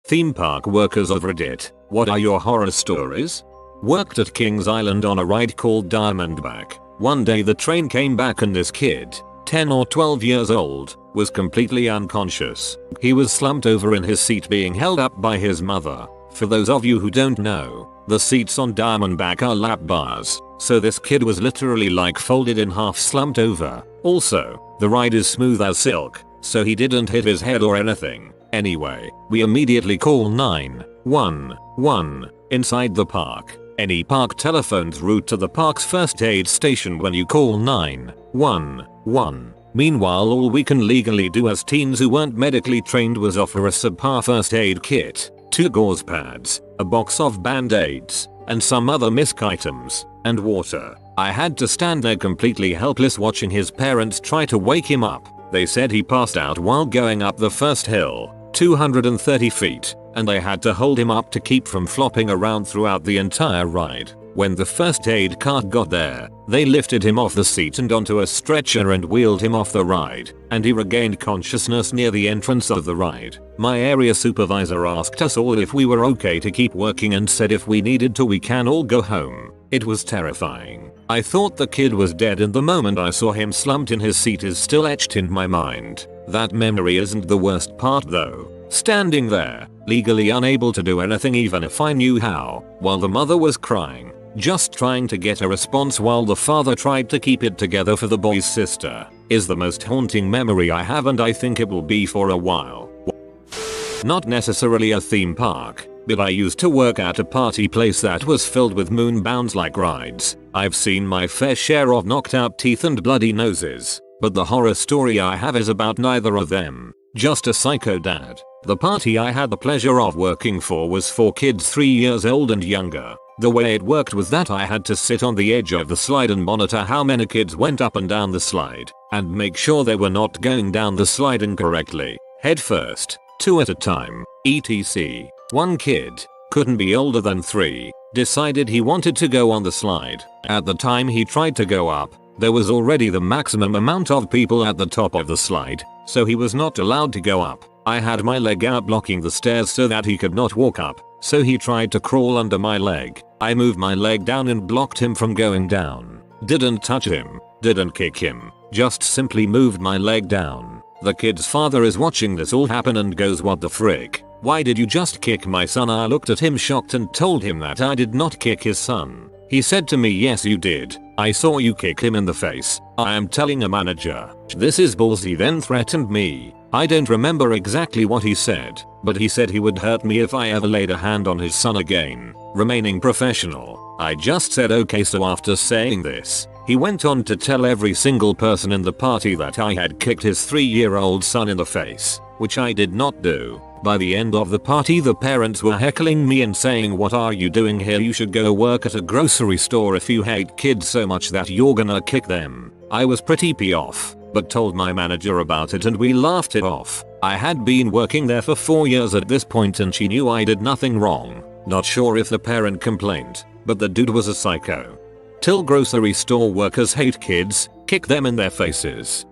Theme park workers of Reddit, what are your horror stories? Worked at Kings Island on a ride called Diamondback. One day the train came back and this kid, 10 or 12 years old, was completely unconscious. He was slumped over in his seat being held up by his mother. For those of you who don't know, the seats on Diamondback are lap bars, so this kid was literally like folded in half slumped over. Also, the ride is smooth as silk, so he didn't hit his head or anything. Anyway, we immediately call 911 inside the park. Any park telephones route to the park's first aid station when you call 911. Meanwhile, all we can legally do as teens who weren't medically trained was offer a subpar first aid kit, 2 gauze pads, a box of band-aids, and some other misc items, and water. I had to stand there completely helpless watching his parents try to wake him up. They said he passed out while going up the first hill, 230 feet, and they had to hold him up to keep from flopping around throughout the entire ride. When the first aid cart got there, they lifted him off the seat and onto a stretcher and wheeled him off the ride, and he regained consciousness near the entrance of the ride. My area supervisor asked us all if we were okay to keep working and said if we needed to we can all go home. It was terrifying. I thought the kid was dead and the moment I saw him slumped in his seat is still etched in my mind. That memory isn't the worst part though. Standing there, legally unable to do anything even if I knew how, while the mother was crying, just trying to get a response while the father tried to keep it together for the boy's sister, is the most haunting memory I have and I think it will be for a while. Not necessarily a theme park, but I used to work at a party place that was filled with moonbounds-like rides. I've seen my fair share of knocked out teeth and bloody noses, but the horror story I have is about neither of them. Just a psycho dad. The party I had the pleasure of working for was for kids 3 years old and younger. The way it worked was that I had to sit on the edge of the slide and monitor how many kids went up and down the slide, and make sure they were not going down the slide incorrectly, head first, 2 at a time, etc. One kid, couldn't be older than 3, decided he wanted to go on the slide. At the time he tried to go up, there was already the maximum amount of people at the top of the slide, so he was not allowed to go up. I had my leg out blocking the stairs so that he could not walk up, so he tried to crawl under my leg. I moved my leg down and blocked him from going down. Didn't touch him, didn't kick him, just simply moved my leg down. The kid's father is watching this all happen and goes, "What the frick? Why did you just kick my son?" I looked at him shocked and told him that I did not kick his son. He said to me, "Yes you did. I saw you kick him in the face. I am telling a manager." This is ballsy. Then threatened me. I don't remember exactly what he said, but he said he would hurt me if I ever laid a hand on his son again. Remaining professional, I just said okay. So after saying this, he went on to tell every single person in the party that I had kicked his 3-year-old son in the face, which I did not do. By the end of the party the parents were heckling me and saying, "What are you doing here? You should go work at a grocery store if you hate kids so much that you're gonna kick them." I was pretty pissed off, but told my manager about it and we laughed it off. I had been working there for 4 years at this point and she knew I did nothing wrong. Not sure if the parent complained, but the dude was a psycho. Till grocery store workers hate kids, kick them in their faces.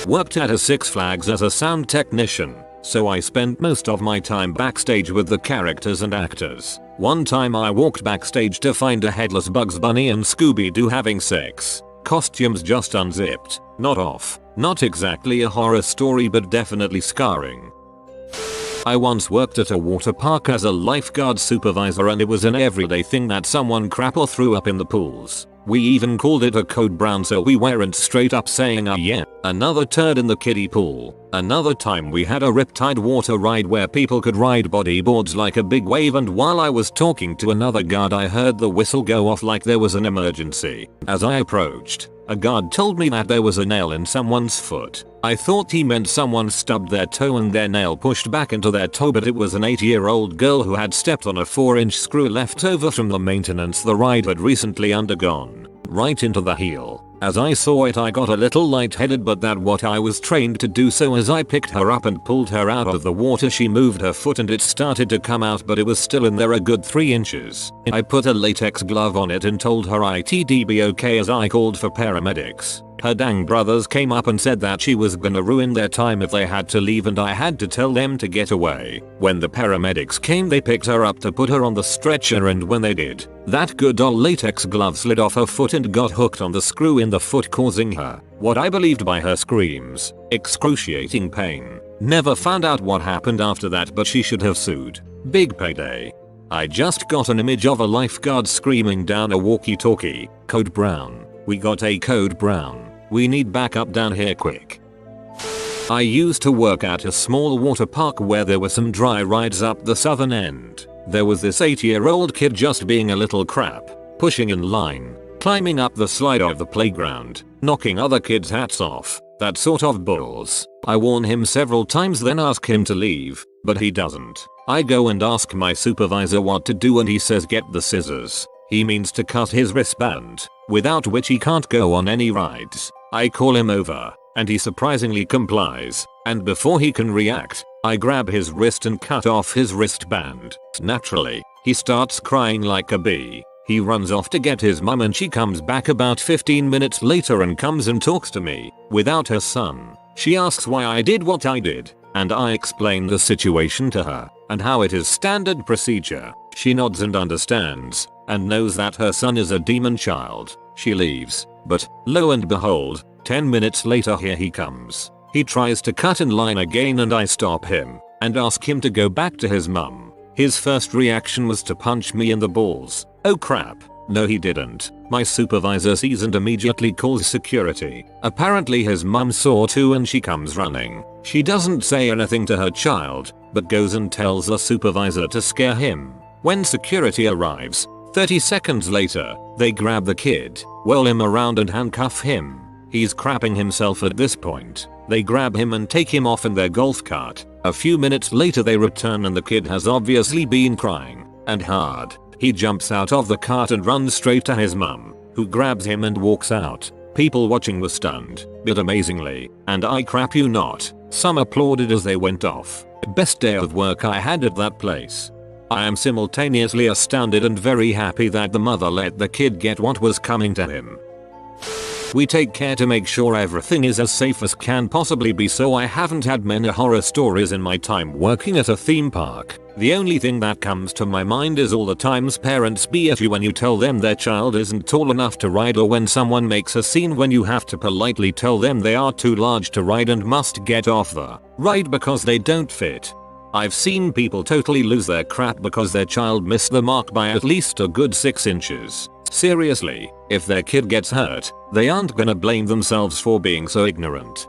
Worked at a Six Flags as a sound technician, so I spent most of my time backstage with the characters and actors. One time I walked backstage to find a headless Bugs Bunny and Scooby-Doo having sex. Costumes just unzipped, not off. Not exactly a horror story but definitely scarring. I once worked at a water park as a lifeguard supervisor and it was an everyday thing that someone crap or threw up in the pools. We even called it a code brown so we weren't straight up saying yeah. Another turd in the kiddie pool. Another time we had a riptide water ride where people could ride bodyboards like a big wave, and while I was talking to another guard I heard the whistle go off like there was an emergency. As I approached, a guard told me that there was a nail in someone's foot. I thought he meant someone stubbed their toe and their nail pushed back into their toe, but it was an 8-year-old girl who had stepped on a 4-inch screw left over from the maintenance the ride had recently undergone. Right into the heel. As I saw it I got a little lightheaded, but that's what I was trained to do, so as I picked her up and pulled her out of the water she moved her foot and it started to come out, but it was still in there a good 3 inches. I put a latex glove on it and told her it'd be okay as I called for paramedics. Her dang brothers came up and said that she was gonna ruin their time if they had to leave and I had to tell them to get away. When the paramedics came they picked her up to put her on the stretcher, and when they did, that good old latex glove slid off her foot and got hooked on the screw in the foot, causing her, what I believed by her screams, excruciating pain. Never found out what happened after that, but she should have sued. Big payday. I just got an image of a lifeguard screaming down a walkie-talkie, "Code Brown. We got a code brown. We need backup down here quick." I used to work at a small water park where there were some dry rides up the southern end. There was this 8-year-old kid just being a little crap, pushing in line, climbing up the slide of the playground, knocking other kids' hats off, that sort of balls. I warn him several times, then ask him to leave, but he doesn't. I go and ask my supervisor what to do and he says get the scissors. He means to cut his wristband, without which he can't go on any rides. I call him over, and he surprisingly complies, and before he can react, I grab his wrist and cut off his wristband. Naturally, he starts crying like a bee. He runs off to get his mum and she comes back about 15 minutes later and comes and talks to me, without her son. She asks why I did what I did, and I explain the situation to her, and how it is standard procedure. She nods and understands, and knows that her son is a demon child. She leaves, but, lo and behold, 10 minutes later here he comes. He tries to cut in line again and I stop him, and ask him to go back to his mum. His first reaction was to punch me in the balls. Oh crap. No he didn't. My supervisor sees and immediately calls security. Apparently his mum saw too and she comes running. She doesn't say anything to her child, but goes and tells the supervisor to scare him. When security arrives, 30 seconds later, they grab the kid, whirl him around and handcuff him. He's crapping himself at this point. They grab him and take him off in their golf cart. A few minutes later they return and the kid has obviously been crying, and hard. He jumps out of the cart and runs straight to his mum, who grabs him and walks out. People watching were stunned, but amazingly, and I crap you not, some applauded as they went off. Best day of work I had at that place. I am simultaneously astounded and very happy that the mother let the kid get what was coming to him. We take care to make sure everything is as safe as can possibly be, so I haven't had many horror stories in my time working at a theme park. The only thing that comes to my mind is all the times parents BF you when you tell them their child isn't tall enough to ride, or when someone makes a scene when you have to politely tell them they are too large to ride and must get off the ride because they don't fit. I've seen people totally lose their crap because their child missed the mark by at least a good 6 inches. Seriously, if their kid gets hurt, they aren't gonna blame themselves for being so ignorant.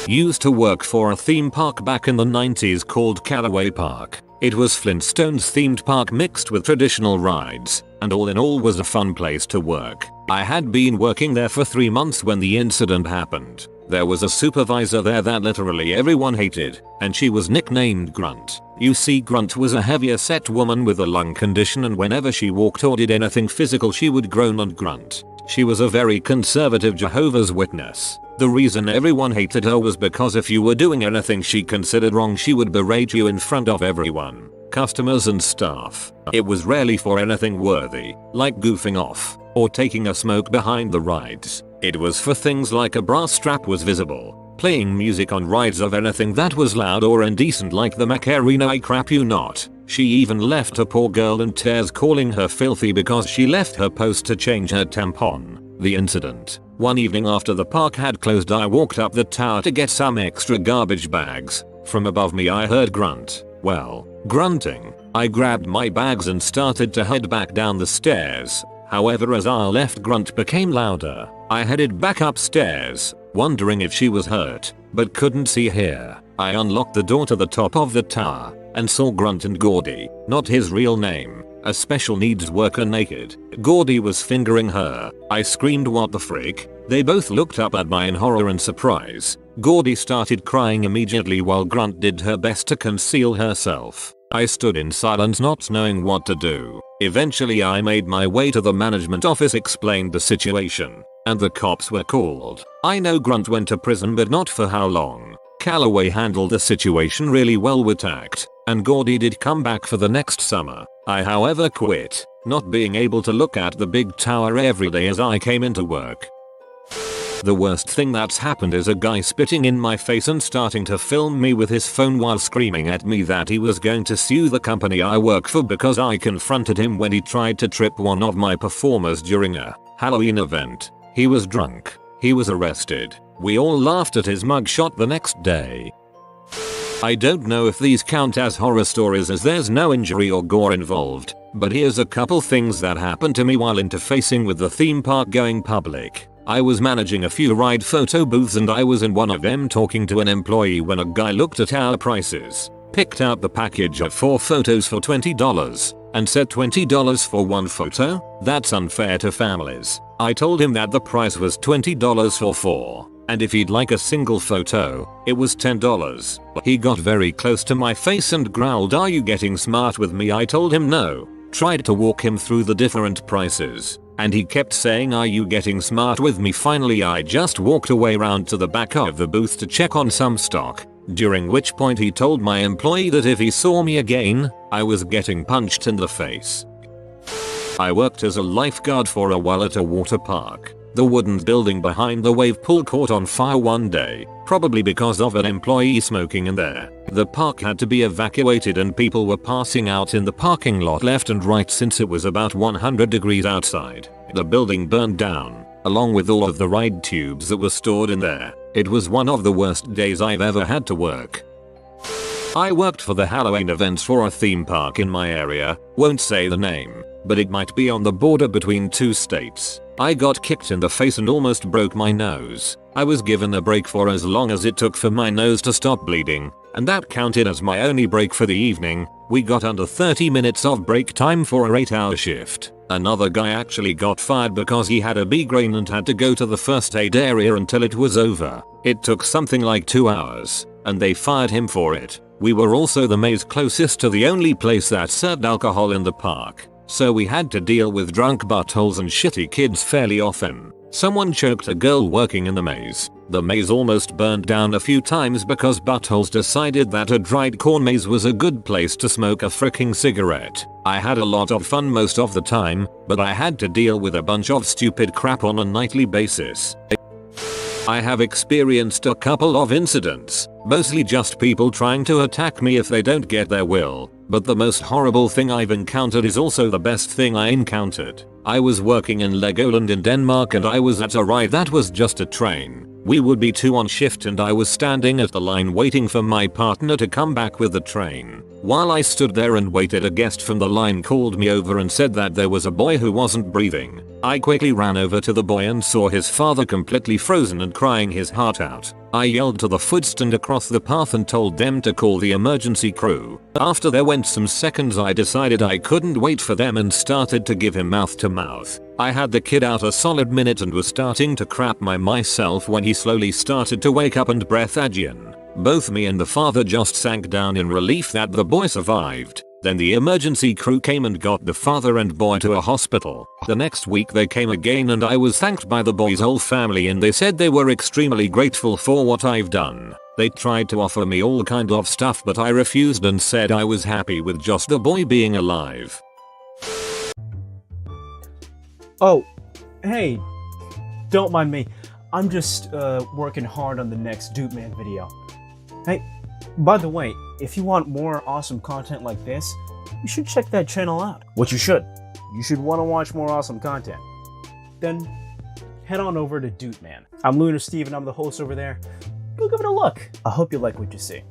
Used to work for a theme park back in the 90s called Callaway Park. It was Flintstones themed park mixed with traditional rides, and all in all was a fun place to work. I had been working there for 3 months when the incident happened. There was a supervisor there that literally everyone hated, and she was nicknamed Grunt. You see, Grunt was a heavier set woman with a lung condition, and whenever she walked or did anything physical she would groan and grunt. She was a very conservative Jehovah's Witness. The reason everyone hated her was because if you were doing anything she considered wrong she would berate you in front of everyone, customers and staff. It was rarely for anything worthy, like goofing off, or taking a smoke behind the rides. It was for things like a bra strap was visible, playing music on rides of anything that was loud or indecent like the Macarena. I crap you not. She even left a poor girl in tears, calling her filthy because she left her post to change her tampon. The incident. One evening after the park had closed I walked up the tower to get some extra garbage bags. From above me I heard grunting. I grabbed my bags and started to head back down the stairs. However, as I left, grunt became louder. I headed back upstairs, wondering if she was hurt, but couldn't see her. I unlocked the door to the top of the tower and saw Grunt and Gordy, not his real name, a special needs worker, naked. Gordy was fingering her. I screamed, "What the frick?" They both looked up at me in horror and surprise. Gordy started crying immediately while Grunt did her best to conceal herself. I stood in silence, not knowing what to do. Eventually I made my way to the management office, explained the situation, and the cops were called. I know Grunt went to prison, but not for how long. Callaway handled the situation really well with tact, and Gordy did come back for the next summer. I however quit, not being able to look at the big tower every day as I came into work. The worst thing that's happened is a guy spitting in my face and starting to film me with his phone while screaming at me that he was going to sue the company I work for because I confronted him when he tried to trip one of my performers during a Halloween event. He was drunk. He was arrested. We all laughed at his mugshot the next day. I don't know if these count as horror stories as there's no injury or gore involved, but here's a couple things that happened to me while interfacing with the theme park going public. I was managing a few ride photo booths and I was in one of them talking to an employee when a guy looked at our prices, picked out the package of 4 photos for $20, and said $20 for one photo? That's unfair to families. I told him that the price was $20 for 4. And if he'd like a single photo, it was $10. He got very close to my face and growled, "Are you getting smart with me?" I told him no. Tried to walk him through the different prices, and he kept saying, "Are you getting smart with me?" Finally I just walked away round to the back of the booth to check on some stock, during which point he told my employee that if he saw me again, I was getting punched in the face. I worked as a lifeguard for a while at a water park. The wooden building behind the wave pool caught on fire one day, probably because of an employee smoking in there. The park had to be evacuated and people were passing out in the parking lot left and right since it was about 100 degrees outside. The building burned down, along with all of the ride tubes that were stored in there. It was one of the worst days I've ever had to work. I worked for the Halloween events for a theme park in my area, won't say the name, but it might be on the border between 2 states. I got kicked in the face and almost broke my nose. I was given a break for as long as it took for my nose to stop bleeding, and that counted as my only break for the evening. We got under 30 minutes of break time for a 8-hour shift. Another guy actually got fired because he had a migraine and had to go to the first aid area until it was over. It took something like 2 hours, and they fired him for it. We were also the maze closest to the only place that served alcohol in the park, so we had to deal with drunk buttholes and shitty kids fairly often. Someone choked a girl working in the maze. The maze almost burned down a few times because buttholes decided that a dried corn maze was a good place to smoke a fricking cigarette. I had a lot of fun most of the time, but I had to deal with a bunch of stupid crap on a nightly basis. I have experienced a couple of incidents, mostly just people trying to attack me if they don't get their will, but the most horrible thing I've encountered is also the best thing I encountered. I was working in Legoland in Denmark and I was at a ride that was just a train. We would be 2 on shift and I was standing at the line waiting for my partner to come back with the train. While I stood there and waited, a guest from the line called me over and said that there was a boy who wasn't breathing. I quickly ran over to the boy and saw his father completely frozen and crying his heart out. I yelled to the food stand across the path and told them to call the emergency crew. After there went some seconds, I decided I couldn't wait for them and started to give him mouth to mouth. I had the kid out a solid minute and was starting to crap myself when he slowly started to wake up and breath again. Both me and the father just sank down in relief that the boy survived. Then the emergency crew came and got the father and boy to a hospital. The next week they came again and I was thanked by the boy's whole family and they said they were extremely grateful for what I've done. They tried to offer me all kind of stuff but I refused and said I was happy with just the boy being alive. Oh, hey, don't mind me. I'm just working hard on the next Updoot Man video. Hey, by the way, if you want more awesome content like this, you should check that channel out. You should want to watch more awesome content. Then head on over to Updoot Man. I'm Lunar Steve and I'm the host over there. Go give it a look. I hope you like what you see.